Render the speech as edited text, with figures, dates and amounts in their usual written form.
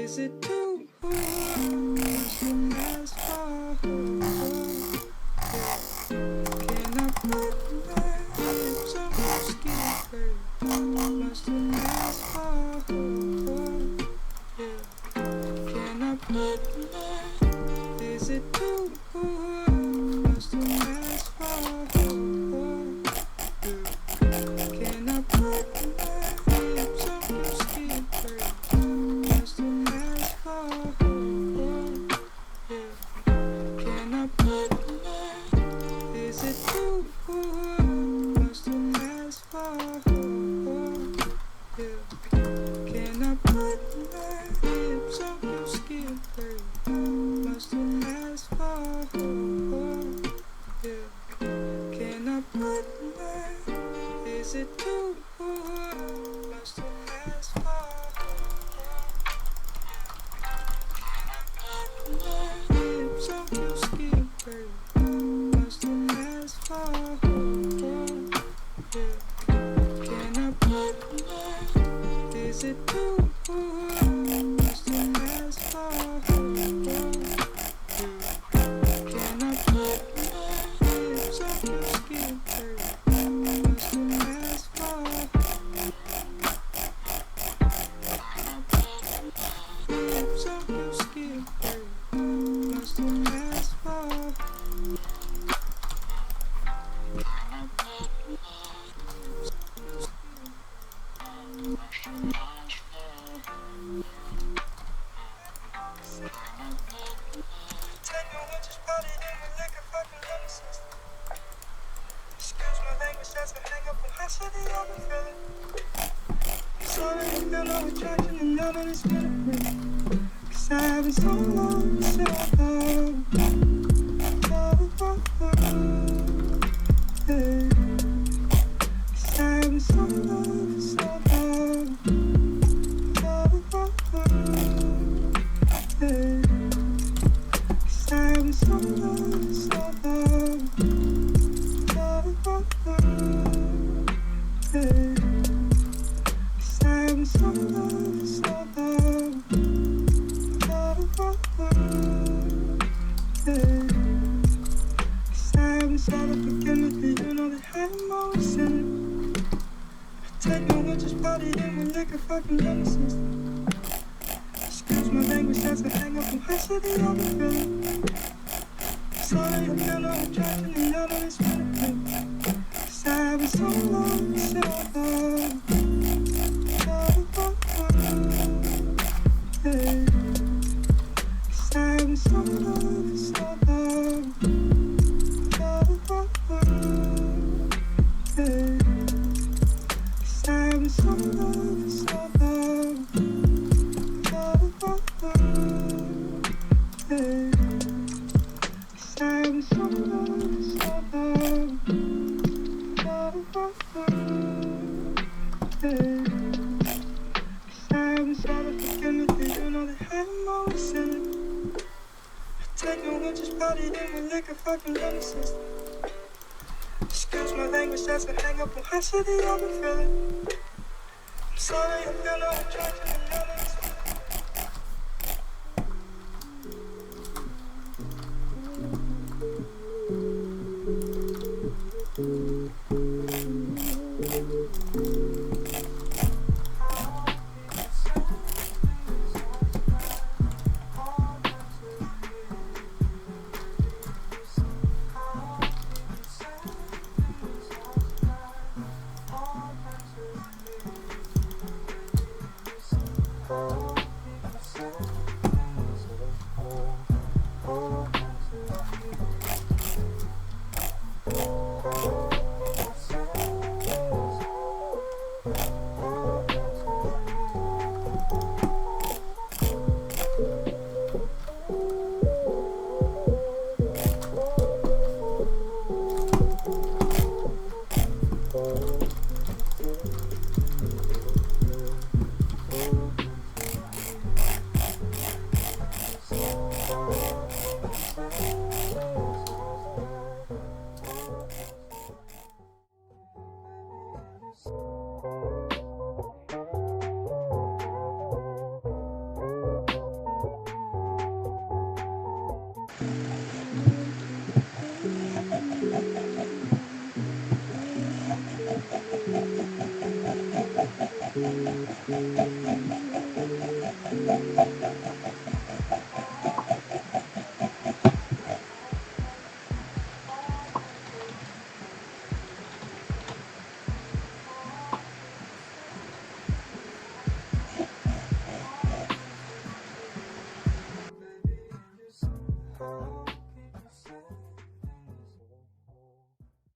Is it too much to ask for? Can I put my lips on your skin, babe? Much to ask for? Can I put my? Is it too much to ask for? Can I put my lips on your skin, babe? Much to ask for? Can I put my? Is it too much to ask for? Can I put my lips on your skin, babe? Much to ask for? Can I put my? Is it too much to ask for? Lips on your skin, babe. Much to ask for? Can I put my? Is it too much to ask for? Can I put my lips on your skin, babe? Much to ask for? Lips on your skin, babe. Much to ask for? Take no one just party in with liquor, fucking on the system. Excuse my language, that's a hang up on how shitty I've been feeling. Sorry, I feel no attraction and none of this gonna breathe. Cause I've been so long, so long. Hey. Cause I've been so long, so long. Hey. Cause I've been so long, so long. Hey. Cause I've been so long, so long. Hey. Cause I've been so beginning to you know that I'm always in it. Take no one just party in with liquor, fucking on the system. Excuse my language, that's a hang up on how shitty I've been feeling. Sorry, I feel no attraction and none of this gonna break. Cause I've been so long, so long. Hey. Cause I've been so long, so long. Hey. Cause I've been so long, so long. Hey. Cause I've been so long, so long. Hey. Cause I've been so beginning to you know that I'm always in it. Take no one just party in with liquor, fucking on the system. Excuse my language, that's a hang up on how shitty I've been feeling. I'm sorry, I feel no attraction and none of this.